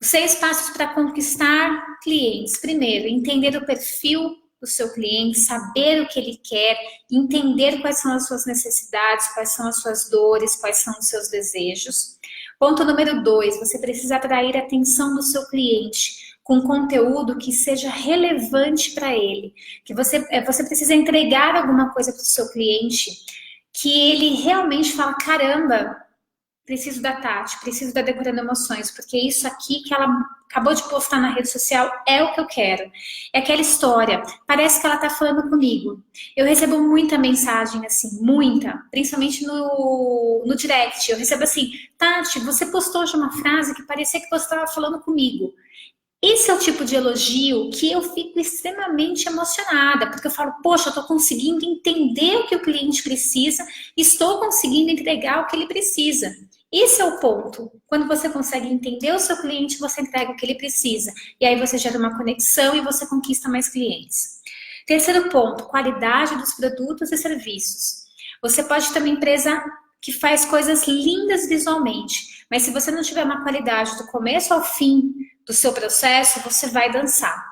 6 passos para conquistar clientes. Primeiro, entender o perfil do seu cliente, saber o que ele quer, entender quais são as suas necessidades, quais são as suas dores, quais são os seus desejos. Ponto número 2, você precisa atrair a atenção do seu cliente com conteúdo que seja relevante para ele. Que você precisa entregar alguma coisa para o seu cliente que ele realmente fala, caramba, preciso da Tati, preciso da Decorando Emoções, porque isso aqui que ela acabou de postar na rede social é o que eu quero. É aquela história, parece que ela tá falando comigo. Eu recebo muita mensagem assim, muita, principalmente no direct. Eu recebo assim, Tati, você postou hoje uma frase que parecia que você estava falando comigo. Esse é o tipo de elogio que eu fico extremamente emocionada, porque eu falo, poxa, eu estou conseguindo entender o que o cliente precisa, estou conseguindo entregar o que ele precisa. Esse é o ponto. Quando você consegue entender o seu cliente, você entrega o que ele precisa. E aí você gera uma conexão e você conquista mais clientes. Terceiro ponto, qualidade dos produtos e serviços. Você pode ter uma empresa que faz coisas lindas visualmente, mas se você não tiver uma qualidade do começo ao fim do seu processo, você vai dançar.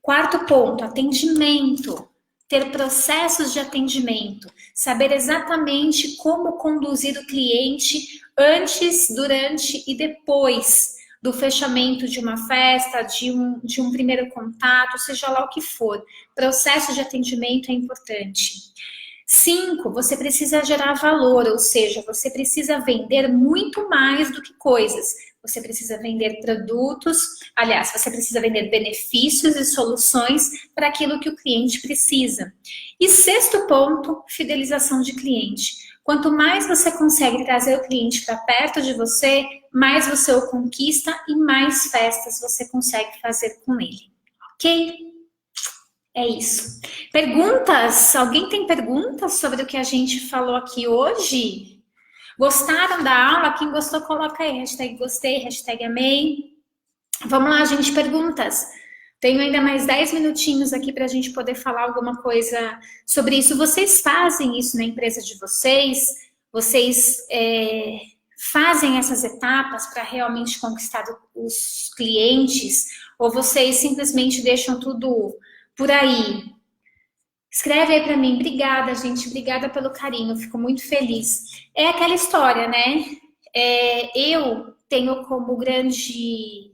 Quarto ponto, atendimento. Ter processos de atendimento. Saber exatamente como conduzir o cliente antes, durante e depois do fechamento de uma festa, de um primeiro contato, seja lá o que for. Processo de atendimento é importante. 5, você precisa gerar valor, ou seja, você precisa vender muito mais do que coisas. Você precisa vender produtos, aliás, você precisa vender benefícios e soluções para aquilo que o cliente precisa. E sexto ponto, fidelização de cliente. Quanto mais você consegue trazer o cliente para perto de você, mais você o conquista e mais festas você consegue fazer com ele. Ok? É isso. Perguntas? Alguém tem perguntas sobre o que a gente falou aqui hoje? Gostaram da aula? Quem gostou, coloca aí. Hashtag gostei, hashtag amei. Vamos lá, gente, perguntas. Tenho ainda mais 10 minutinhos aqui para a gente poder falar alguma coisa sobre isso. Vocês fazem isso na empresa de vocês? Vocês fazem essas etapas para realmente conquistar os clientes? Ou vocês simplesmente deixam tudo por aí? Escreve aí para mim. Obrigada, gente. Obrigada pelo carinho. Fico muito feliz. É aquela história, né? Eu tenho como grande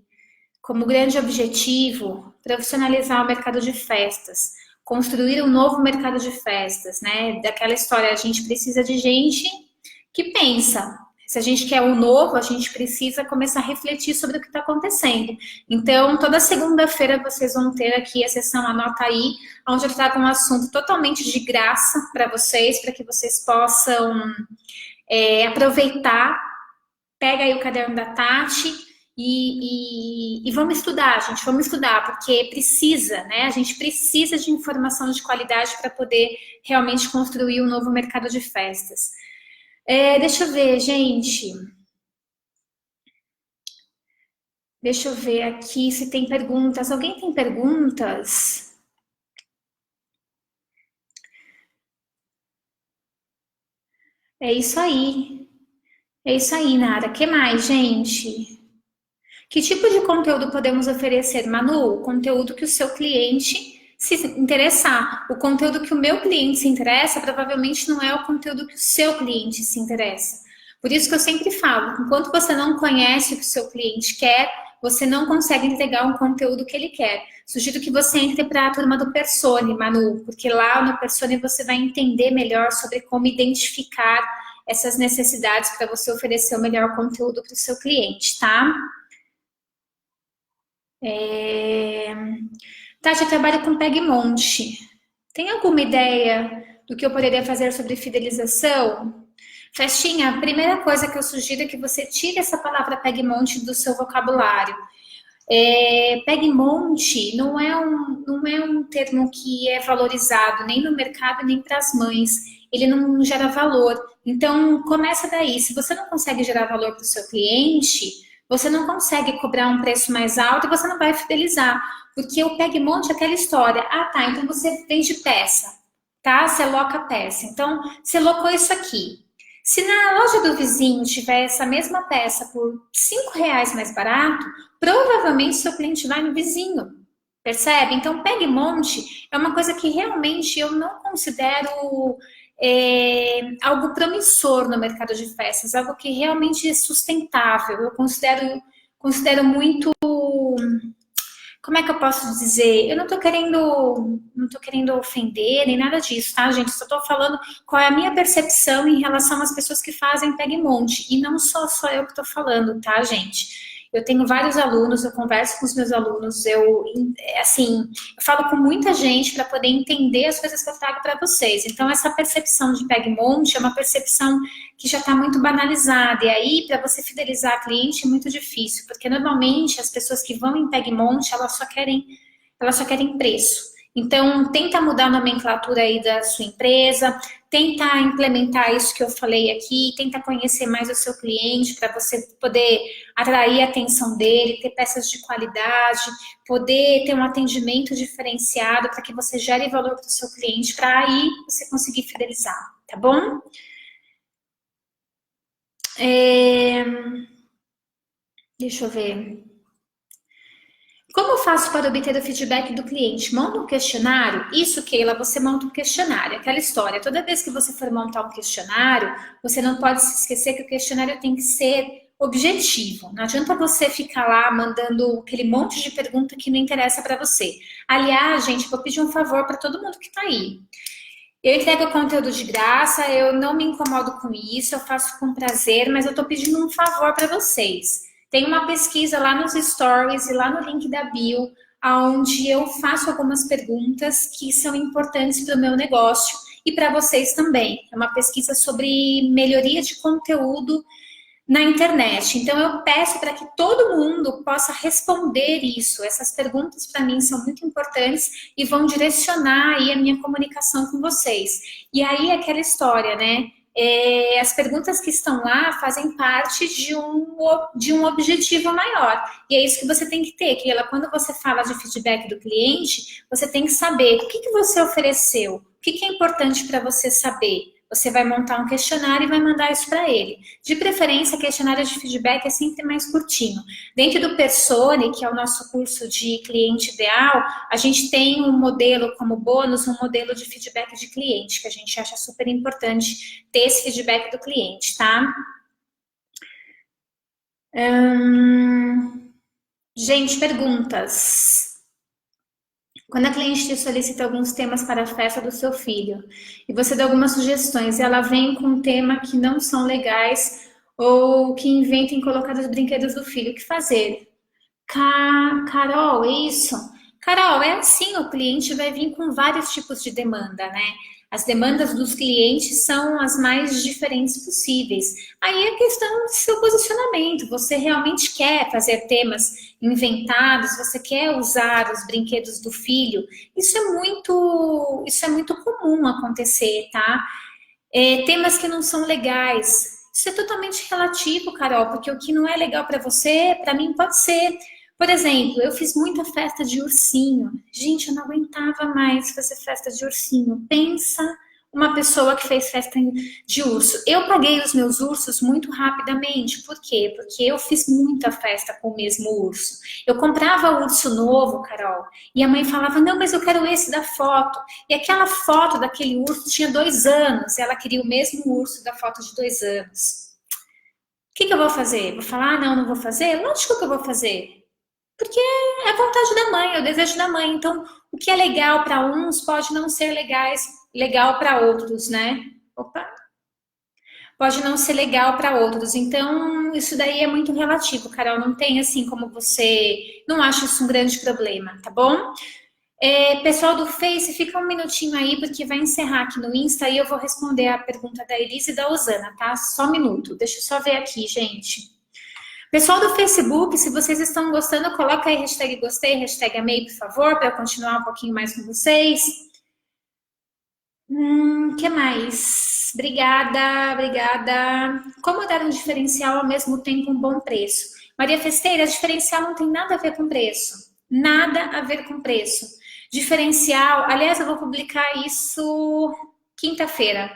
objetivo profissionalizar o mercado de festas, construir um novo mercado de festas, né? Daquela história, a gente precisa de gente que pensa. Se a gente quer o novo, a gente precisa começar a refletir sobre o que está acontecendo. Então, toda segunda-feira vocês vão ter aqui a sessão Anota Aí, onde eu trago um assunto totalmente de graça para vocês, para que vocês possam aproveitar. Pega aí o caderno da Tati e vamos estudar, gente, vamos estudar, porque precisa, né? A gente precisa de informação de qualidade para poder realmente construir um novo mercado de festas. Deixa eu ver, gente. Deixa eu ver aqui se tem perguntas. Alguém tem perguntas? É isso aí. É isso aí, Nara. O que mais, gente? Que tipo de conteúdo podemos oferecer, Manu? O conteúdo que o seu cliente se interessar. O conteúdo que o meu cliente se interessa provavelmente não é o conteúdo que o seu cliente se interessa. Por isso que eu sempre falo, enquanto você não conhece o que o seu cliente quer, você não consegue entregar um conteúdo que ele quer. Sugiro que você entre para a turma do Persone, Manu, porque lá no Persone você vai entender melhor sobre como identificar essas necessidades para você oferecer o melhor conteúdo para o seu cliente, tá? Tati, eu trabalho com Pegmonte. Tem alguma ideia do que eu poderia fazer sobre fidelização? Festinha, a primeira coisa que eu sugiro é que você tire essa palavra Pegmonte do seu vocabulário. Pegmonte não é um termo que é valorizado nem no mercado nem para as mães. Ele não gera valor. Então, começa daí. Se você não consegue gerar valor para o seu cliente, você não consegue cobrar um preço mais alto e você não vai fidelizar. Porque o Pegmonte é aquela história. Ah, tá, então você vende peça, tá? Você loca peça. Então, você locou isso aqui. Se na loja do vizinho tiver essa mesma peça por R$ 5 mais barato, provavelmente seu cliente vai no vizinho. Percebe? Então, Pegmonte é uma coisa que realmente eu não considero algo promissor no mercado de festas, algo que realmente é sustentável. Eu considero muito. Como é que eu posso dizer? Eu não tô querendo ofender nem nada disso, tá, gente? Só tô falando qual é a minha percepção em relação às pessoas que fazem Pegmonte. E não só eu que tô falando, tá, gente? Eu tenho vários alunos, eu converso com os meus alunos, eu falo com muita gente para poder entender as coisas que eu trago para vocês. Então, essa percepção de Pegmonte é uma percepção que já está muito banalizada. E aí, para você fidelizar a cliente é muito difícil, porque normalmente as pessoas que vão em Pegmonte, elas só querem preço. Então, tenta mudar a nomenclatura aí da sua empresa, tenta implementar isso que eu falei aqui, tenta conhecer mais o seu cliente para você poder atrair a atenção dele, ter peças de qualidade, poder ter um atendimento diferenciado para que você gere valor para o seu cliente, para aí você conseguir fidelizar, tá bom? Deixa eu ver. Como eu faço para obter o feedback do cliente? Monta um questionário? Isso, Keila, você monta um questionário. Aquela história, toda vez que você for montar um questionário, você não pode se esquecer que o questionário tem que ser objetivo. Não adianta você ficar lá mandando aquele monte de pergunta que não interessa para você. Aliás, gente, vou pedir um favor para todo mundo que está aí. Eu entrego conteúdo de graça, eu não me incomodo com isso, eu faço com prazer, mas eu estou pedindo um favor para vocês. Tem uma pesquisa lá nos stories e lá no link da bio, onde eu faço algumas perguntas que são importantes para o meu negócio e para vocês também. É uma pesquisa sobre melhoria de conteúdo na internet. Então, eu peço para que todo mundo possa responder isso. Essas perguntas, para mim, são muito importantes e vão direcionar aí a minha comunicação com vocês. E aí, aquela história, né? As perguntas que estão lá fazem parte de um objetivo maior. E é isso que você tem que ter, que ela, quando você fala de feedback do cliente, você tem que saber o que você ofereceu, o que é importante para você saber. Você vai montar um questionário e vai mandar isso para ele. De preferência, questionário de feedback é sempre mais curtinho. Dentro do Persone, que é o nosso curso de cliente ideal, a gente tem um modelo como bônus, um modelo de feedback de cliente, que a gente acha super importante ter esse feedback do cliente, tá? Gente, perguntas. Quando a cliente te solicita alguns temas para a festa do seu filho e você dá algumas sugestões e ela vem com um tema que não são legais ou que inventa em colocar os brinquedos do filho, o que fazer? Carol, é isso? Carol, é assim, o cliente vai vir com vários tipos de demanda, né? As demandas dos clientes são as mais diferentes possíveis. Aí é questão do seu posicionamento. Você realmente quer fazer temas inventados? Você quer usar os brinquedos do filho? Isso é muito comum acontecer, tá? Temas que não são legais. Isso é totalmente relativo, Carol, porque o que não é legal para você, para mim pode ser. Por exemplo, eu fiz muita festa de ursinho. Gente, eu não aguentava mais fazer festa de ursinho. Pensa uma pessoa que fez festa de urso. Eu paguei os meus ursos muito rapidamente. Por quê? Porque eu fiz muita festa com o mesmo urso. Eu comprava urso novo, Carol, e a mãe falava, não, mas eu quero esse da foto. E aquela foto daquele urso tinha 2 anos. E ela queria o mesmo urso da foto de 2 anos. O que eu vou fazer? Vou falar, ah, não vou fazer? Lógico que eu vou fazer. Porque é a vontade da mãe, é o desejo da mãe. Então, o que é legal para uns pode não ser legal para outros, né? Opa! Pode não ser legal para outros. Então, isso daí é muito relativo, Carol. Não tem assim como você. Não acho isso um grande problema, tá bom? Pessoal do Face, fica um minutinho aí, porque vai encerrar aqui no Insta e eu vou responder a pergunta da Elise e da Osana, tá? Só um minuto. Deixa eu só ver aqui, gente. Pessoal do Facebook, se vocês estão gostando, coloca aí hashtag gostei, hashtag amei, por favor, para eu continuar um pouquinho mais com vocês. Que mais? Obrigada, obrigada. Como dar um diferencial ao mesmo tempo um bom preço? Maria Festeira, diferencial não tem nada a ver com preço. Nada a ver com preço. Diferencial, aliás, eu vou publicar isso quinta-feira.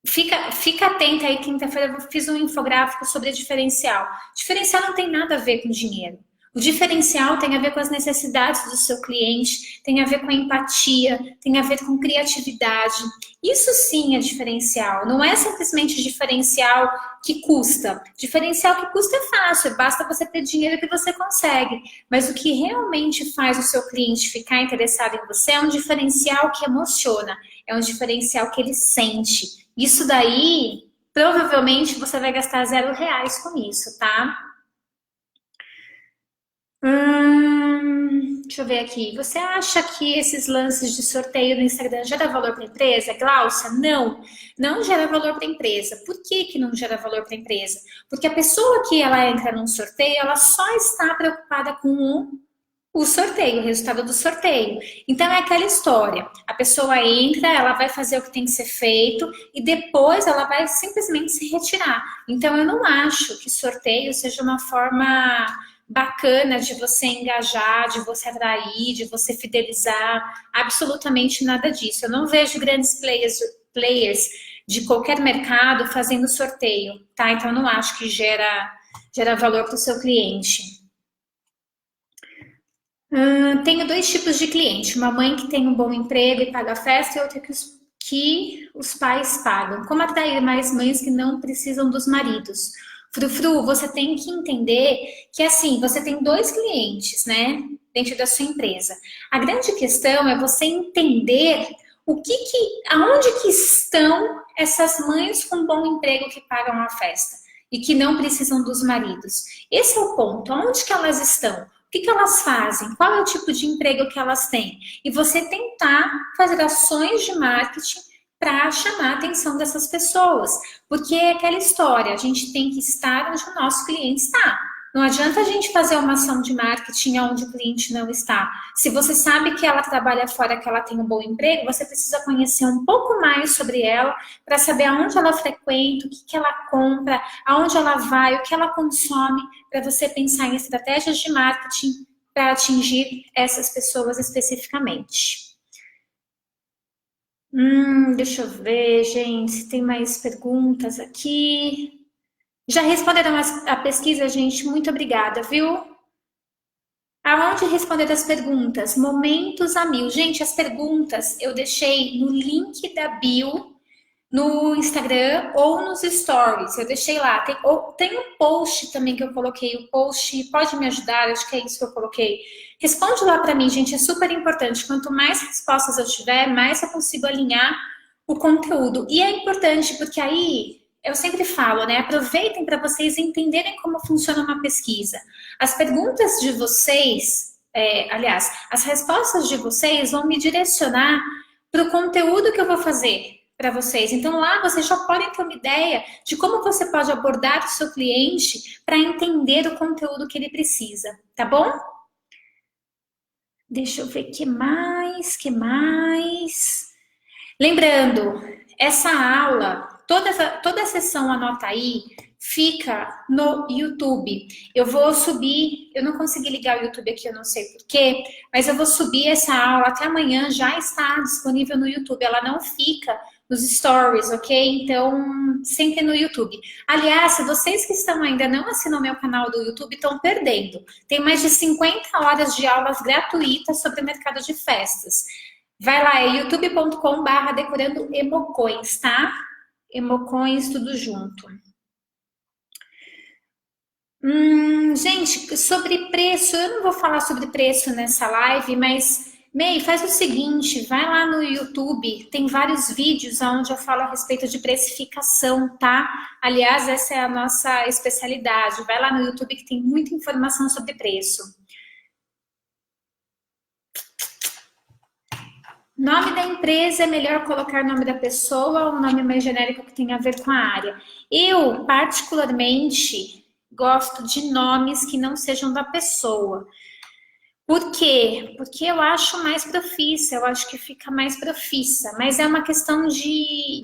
Fica atenta aí, quinta-feira eu fiz um infográfico sobre diferencial. Diferencial não tem nada a ver com dinheiro. O diferencial tem a ver com as necessidades do seu cliente, tem a ver com a empatia, tem a ver com criatividade. Isso sim é diferencial. Não é simplesmente diferencial que custa. Diferencial que custa é fácil, basta você ter dinheiro que você consegue. Mas o que realmente faz o seu cliente ficar interessado em você é um diferencial que emociona, é um diferencial que ele sente. Isso daí, provavelmente você vai gastar R$ 0 com isso, tá? Deixa eu ver aqui. Você acha que esses lances de sorteio no Instagram gera valor para a empresa? Glaucia, não. Não gera valor para a empresa. Por que não gera valor para a empresa? Porque a pessoa que ela entra num sorteio, ela só está preocupada com o sorteio, o resultado do sorteio. Então é aquela história. A pessoa entra, ela vai fazer o que tem que ser feito e depois ela vai simplesmente se retirar. Então eu não acho que sorteio seja uma forma bacana de você engajar, de você atrair, de você fidelizar, absolutamente nada disso. Eu não vejo grandes players de qualquer mercado fazendo sorteio, tá? Então eu não acho que gera valor para o seu cliente. Tenho dois tipos de cliente. Uma mãe que tem um bom emprego e paga festa e outra que os pais pagam. Como atrair mais mães que não precisam dos maridos? Frufru, você tem que entender que assim, você tem dois clientes, né? Dentro da sua empresa. A grande questão é você entender aonde que estão essas mães com bom emprego que pagam a festa e que não precisam dos maridos. Esse é o ponto. Aonde que elas estão? O que elas fazem? Qual é o tipo de emprego que elas têm? E você tentar fazer ações de marketing para chamar a atenção dessas pessoas. Porque é aquela história, a gente tem que estar onde o nosso cliente está. Não adianta a gente fazer uma ação de marketing onde o cliente não está. Se você sabe que ela trabalha fora, que ela tem um bom emprego, você precisa conhecer um pouco mais sobre ela para saber aonde ela frequenta, o que ela compra, aonde ela vai, o que ela consome, para você pensar em estratégias de marketing para atingir essas pessoas especificamente. Deixa eu ver, gente, se tem mais perguntas aqui. Já responderam a pesquisa, gente? Muito obrigada, viu? Aonde responder as perguntas? Momentos a mil. Gente, as perguntas eu deixei no link da bio no Instagram ou nos stories. Eu deixei lá. Tem um post também que eu coloquei. O post pode me ajudar, acho que é isso que eu coloquei. Responde lá para mim, gente, é super importante. Quanto mais respostas eu tiver, mais eu consigo alinhar o conteúdo. E é importante porque aí eu sempre falo, né? Aproveitem para vocês entenderem como funciona uma pesquisa. As perguntas de vocês, aliás, as respostas de vocês vão me direcionar para o conteúdo que eu vou fazer para vocês. Então lá vocês já podem ter uma ideia de como você pode abordar o seu cliente para entender o conteúdo que ele precisa, tá bom? Deixa eu ver que mais. Lembrando, essa aula, toda a sessão anota aí, fica no YouTube. Eu vou subir, eu não consegui ligar o YouTube aqui, eu não sei porquê, mas eu vou subir essa aula até amanhã, já está disponível no YouTube, ela não fica nos stories, ok? Então, sempre no YouTube. Aliás, se vocês que estão ainda não assinam meu canal do YouTube, estão perdendo. Tem mais de 50 horas de aulas gratuitas sobre o mercado de festas. Vai lá, é youtube.com/barra decorando emocoins, tá? Emocoins, tudo junto. Gente, sobre preço, eu não vou falar sobre preço nessa live, mas May, faz o seguinte, vai lá no YouTube, tem vários vídeos onde eu falo a respeito de precificação, tá? Aliás, essa é a nossa especialidade. Vai lá no YouTube que tem muita informação sobre preço. Nome da empresa, é melhor colocar o nome da pessoa ou um nome mais genérico que tenha a ver com a área? Eu, particularmente, gosto de nomes que não sejam da pessoa. Por quê? Porque eu acho mais profissa, eu acho que fica mais profissa, mas é uma questão de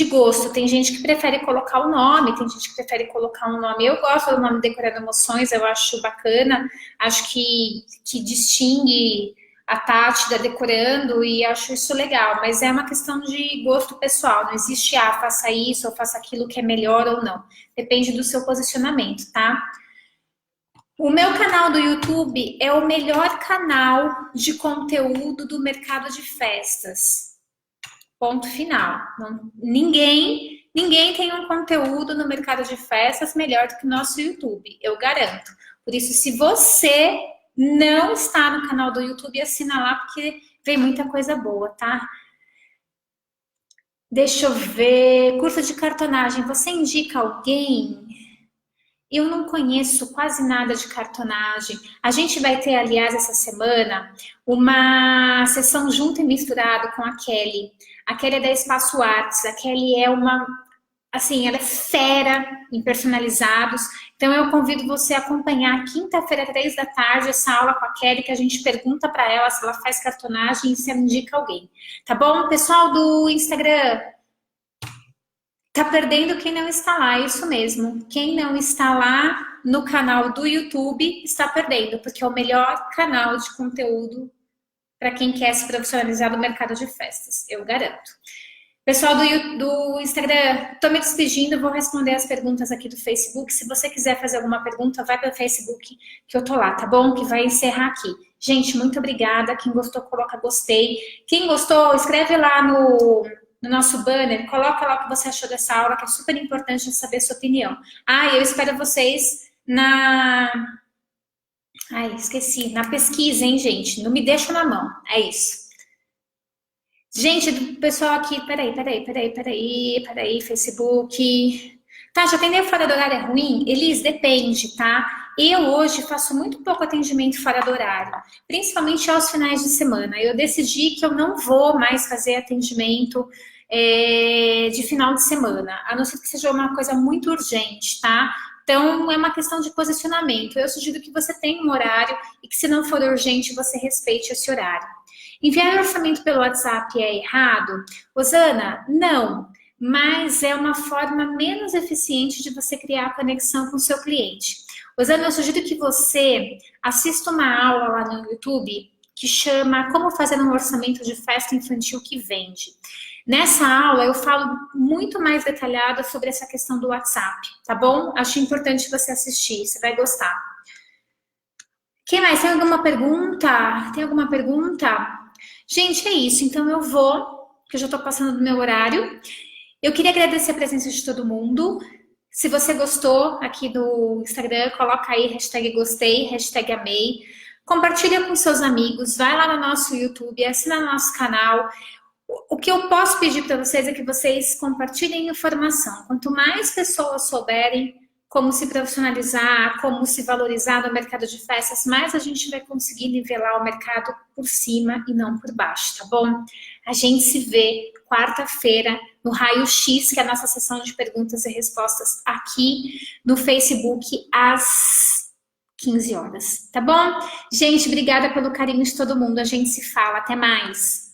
gosto. Tem gente que prefere colocar o nome, tem gente que prefere colocar um nome. Eu gosto do nome Decorando Emoções, eu acho bacana, acho que distingue a Tati da Decorando e acho isso legal, mas é uma questão de gosto pessoal, não existe, faça isso ou faça aquilo que é melhor ou não. Depende do seu posicionamento, tá? O meu canal do YouTube é o melhor canal de conteúdo do mercado de festas. Ponto final. Ninguém tem um conteúdo no mercado de festas melhor do que o nosso YouTube, eu garanto. Por isso, se você não está no canal do YouTube, assina lá, porque vem muita coisa boa, tá? Deixa eu ver. Curso de cartonagem. Você indica alguém? Eu não conheço quase nada de cartonagem. A gente vai ter, aliás, essa semana, uma sessão junto e misturado com a Kelly. A Kelly é da Espaço Artes. A Kelly é assim, ela é fera em personalizados. Então, eu convido você a acompanhar quinta-feira, 3 da tarde, essa aula com a Kelly, que a gente pergunta para ela se ela faz cartonagem e se ela indica alguém. Tá bom? Pessoal do Instagram, tá perdendo quem não está lá, é isso mesmo. Quem não está lá no canal do YouTube está perdendo, porque é o melhor canal de conteúdo para quem quer se profissionalizar no mercado de festas, eu garanto. Pessoal do Instagram, tô me despedindo, vou responder as perguntas aqui do Facebook. Se você quiser fazer alguma pergunta, vai para o Facebook que eu tô lá, tá bom? Que vai encerrar aqui. Gente, muito obrigada. Quem gostou, coloca gostei. Quem gostou, escreve lá no nosso banner, coloca lá o que você achou dessa aula, que é super importante saber a sua opinião. Ah, eu espero vocês na... Ai, esqueci. Na pesquisa, hein, gente? Não me deixa na mão. É isso. Gente, do pessoal aqui, peraí, Facebook. Tá, já atendeu fora do horário é ruim? Elis, depende, tá? Eu hoje faço muito pouco atendimento fora do horário, principalmente aos finais de semana. Eu decidi que eu não vou mais fazer atendimento de final de semana, a não ser que seja uma coisa muito urgente, tá? Então, é uma questão de posicionamento. Eu sugiro que você tenha um horário e que, se não for urgente, você respeite esse horário. Enviar orçamento pelo WhatsApp é errado? Rosana, não. Mas é uma forma menos eficiente de você criar conexão com o seu cliente. Rosana, eu sugiro que você assista uma aula lá no YouTube que chama Como Fazer um Orçamento de Festa Infantil que Vende. Nessa aula eu falo muito mais detalhada sobre essa questão do WhatsApp, tá bom? Acho importante você assistir, você vai gostar. Quem mais? Tem alguma pergunta? Tem alguma pergunta? Gente, é isso. Então eu vou, que eu já estou passando do meu horário. Eu queria agradecer a presença de todo mundo. Se você gostou aqui do Instagram, coloca aí hashtag gostei, hashtag amei. Compartilha com seus amigos, vai lá no nosso YouTube, assina no nosso canal. O que eu posso pedir para vocês é que vocês compartilhem informação. Quanto mais pessoas souberem como se profissionalizar, como se valorizar no mercado de festas, mais a gente vai conseguir nivelar o mercado por cima e não por baixo, tá bom? A gente se vê quarta-feira no Raio X, que é a nossa sessão de perguntas e respostas aqui no Facebook às 15 horas, tá bom? Gente, obrigada pelo carinho de todo mundo. A gente se fala. Até mais.